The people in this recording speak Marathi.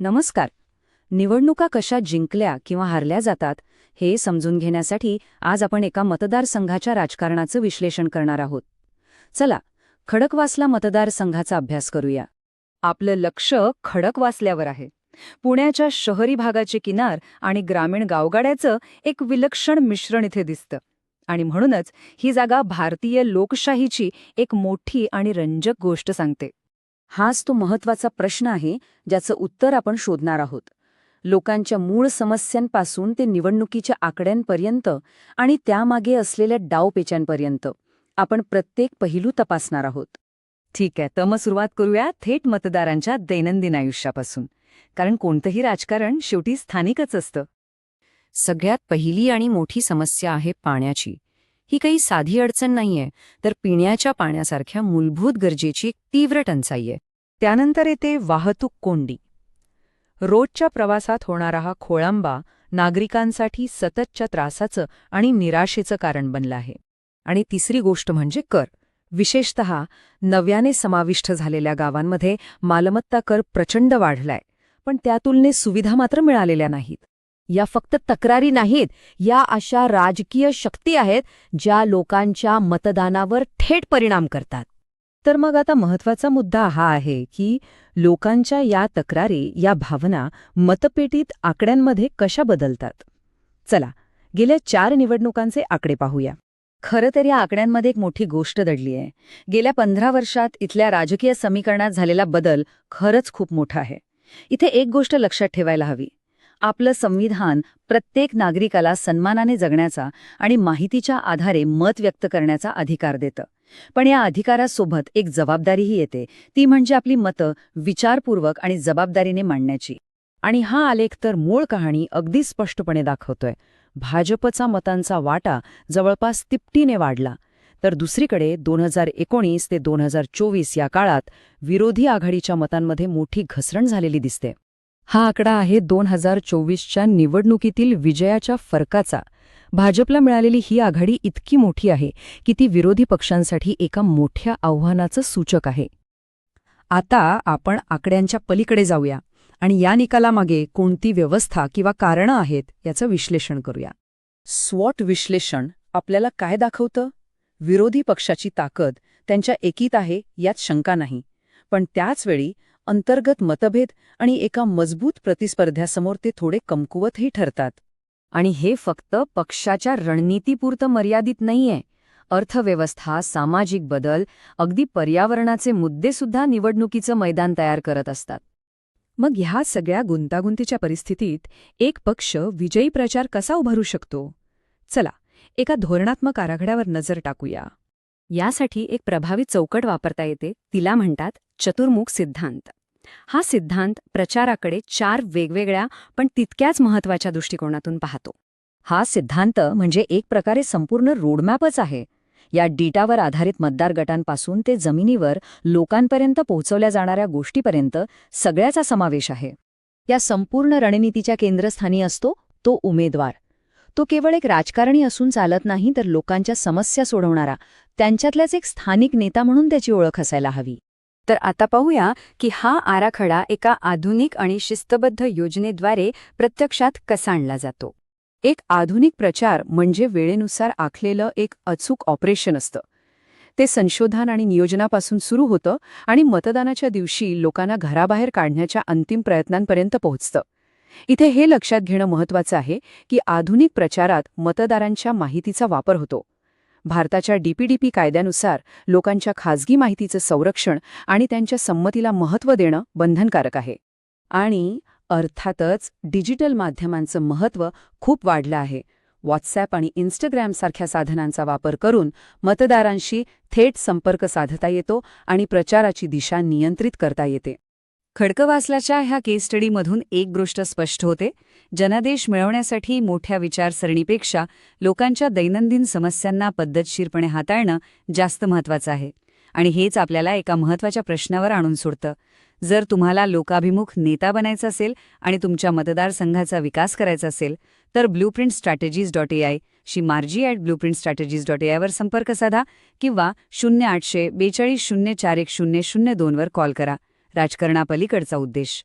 नमस्कार. निवडणुका कशा जिंकल्या किंवा हारल्या जातात हे समजून घेण्यासाठी आज आपण एका मतदारसंघाच्या राजकारणाचं विश्लेषण करणार आहोत. चला, खडकवासला मतदारसंघाचा अभ्यास करूया. आपलं लक्ष खडकवासल्यावर आहे. पुण्याच्या शहरी भागाचे किनार आणि ग्रामीण गावगाड्याचं एक विलक्षण मिश्रण इथे दिसतं. आणि म्हणूनच ही जागा भारतीय लोकशाहीची एक मोठी आणि रंजक गोष्ट सांगते. हाच तो महत्वाचा प्रश्न आहे ज्याचं उत्तर आपण शोधणार आहोत. लोकांच्या मूळ समस्यांपासून ते निवडणुकीच्या आकड्यांपर्यंत आणि त्यामागे असलेल्या डावपेचांपर्यंत आपण प्रत्येक पैलू तपासणार आहोत. ठीक आहे, तर मग सुरुवात करूया थेट मतदारांच्या दैनंदिन आयुष्यापासून, कारण कोणतंही राजकारण शेवटी स्थानिकच असतं. सगळ्यात पहिली आणि मोठी समस्या आहे पाण्याची. ही काही साधी अडचण नाहीये, तर पिण्याच्या पाण्यासारख्या मूलभूत गरजेची एक तीव्र टंचाई आहे. त्यानंतर येते वाहतूक कोंडी. रोजच्या प्रवासात होणारा हा खोळंबा नागरिकांसाठी सततच्या त्रासाचं आणि निराशेचं कारण बनलं आहे. आणि तिसरी गोष्ट म्हणजे कर. विशेषतः नव्याने समाविष्ट झालेल्या गावांमध्ये मालमत्ता कर प्रचंड वाढलाय, पण त्या तुलनेत सुविधा मात्र मिळालेल्या नाहीत. या फक्त तक्रारी नाहीत, या अशा राजकीय शक्ती आहेत ज्या लोकांच्या मतदानावर थेट परिणाम करतात. तर मग आता महत्वाचा मुद्दा हा आहे की लोकांच्या या तक्रारी, या भावना मतपेटीत आकड्यांमध्ये कशा बदलतात. चला, गेल्या 4 निवडणुकांचे आकडे पाहूया. खरं तर या आकड्यांमध्ये एक मोठी गोष्ट दडली आहे. गेल्या 15 वर्षात इथल्या राजकीय समीकरणात झालेला बदल खरंच खूप मोठा आहे. इथे एक गोष्ट लक्षात ठेवायला हवी. आपलं संविधान प्रत्येक नागरिकाला सन्मानाने जगण्याचा आणि माहितीच्या आधारे मत व्यक्त करण्याचा अधिकार देतं. पण या अधिकारासोबत एक जबाबदारीही येते, ती म्हणजे आपली मतं विचारपूर्वक आणि जबाबदारीने मांडण्याची. आणि हा आलेख तर मूळ कहाणी अगदी स्पष्टपणे दाखवतोय. भाजपचा मतांचा वाटा जवळपास तिपटीने वाढला, तर दुसरीकडे 2019 ते 2024 या काळात विरोधी आघाडीच्या मतांमध्ये मोठी घसरण झालेली दिसते. हा आकडा आहे 2024च्या निवडणुकीतील विजयाच्या फरकाचा. भाजपला मिळालेली ही आघाडी इतकी मोठी आहे की ती विरोधी पक्षांसाठी एका मोठ्या आव्हानाचं सूचक आहे. आता आपण आकड्यांच्या पलीकडे जाऊया आणि या निकालामागे कोणती व्यवस्था किंवा कारणं आहेत याचं विश्लेषण करूया. स्वॉट विश्लेषण आपल्याला काय दाखवतं? विरोधी पक्षाची ताकद त्यांच्या एकीत आहे यात शंका नाही, पण त्याचवेळी अंतर्गत मतभेद आणि एका मजबूत प्रतिस्पर्ध्यासमोर ते थोडे कमकुवतही ठरतात. आणि हे फक्त पक्षाच्या रणनीतीपुरतं मर्यादित नाहीये. अर्थव्यवस्था, सामाजिक बदल, अगदी पर्यावरणाचे मुद्देसुद्धा निवडणुकीचं मैदान तयार करत असतात. मग ह्या सगळ्या गुंतागुंतीच्या परिस्थितीत एक पक्ष विजयी प्रचार कसा उभारू शकतो? चला, एका धोरणात्मक आराखड्यावर नजर टाकूया. यासाठी एक प्रभावी चौकट वापरता येते, तिला म्हणतात चतुर्मुख सिद्धांत. हा सिद्धांत प्रचाराकडे 4 वेगवेगळ्या पण तितक्याच महत्त्वाच्या दृष्टिकोनातून पाहतो. हा सिद्धांत म्हणजे एक प्रकारे संपूर्ण रोडमॅपच आहे. या डेटावर आधारित मतदार गटांपासून ते जमिनीवर लोकांपर्यंत पोहोचवल्या जाणाऱ्या गोष्टीपर्यंत सगळ्याचा समावेश आहे. या संपूर्ण रणनीतीच्या केंद्रस्थानी असतो तो उमेदवार. तो केवळ एक राजकारणी असून चालत नाही, तर लोकांच्या समस्या सोडवणारा, त्यांच्यातल्याच एक स्थानिक नेता म्हणून त्याची ओळख असायला हवी. तर आता पाहूया की हा आराखडा एका आधुनिक आणि शिस्तबद्ध योजनेद्वारे प्रत्यक्षात कसा आणला जातो. एक आधुनिक प्रचार म्हणजे वेळेनुसार आखलेलं एक अचूक ऑपरेशन असतं. ते संशोधन आणि नियोजनापासून सुरू होतं आणि मतदानाच्या दिवशी लोकांना घराबाहेर काढण्याच्या अंतिम प्रयत्नांपर्यंत पोहोचतं. इथे हे लक्षात घेणं महत्त्वाचं आहे की आधुनिक प्रचारात मतदारांच्या माहितीचा वापर होतो. भारताच्या DPDP कायद्यानुसार लोकांच्या खाजगी माहितीचं संरक्षण आणि त्यांच्या संमतीला महत्त्व देणं बंधनकारक आहे. आणि अर्थातच डिजिटल माध्यमांचं महत्त्व खूप वाढलं आहे. व्हॉट्सॲप आणि Instagram सारख्या साधनांचा वापर करून मतदारांशी थेट संपर्क साधता येतो आणि प्रचाराची दिशा नियंत्रित करता येते. खडकवासलाच्या ह्या केस स्टडीमधून एक गोष्ट स्पष्ट होते. जनादेश मिळवण्यासाठी मोठ्या विचारसरणीपेक्षा लोकांच्या दैनंदिन समस्यांना पद्धतशीरपणे हाताळणं जास्त महत्त्वाचं आहे. आणि हेच आपल्याला एका महत्त्वाच्या प्रश्नावर आणून सोडतं. जर तुम्हाला लोकाभिमुख नेता बनायचं असेल आणि तुमच्या मतदारसंघाचा विकास करायचा असेल, तर blueprintstrategies.ai शी marji@blueprintstrategies.ai वर संपर्क साधा किंवा 0800 42 04 1002 वर कॉल करा. राजकारणापलीकडचा उद्देश.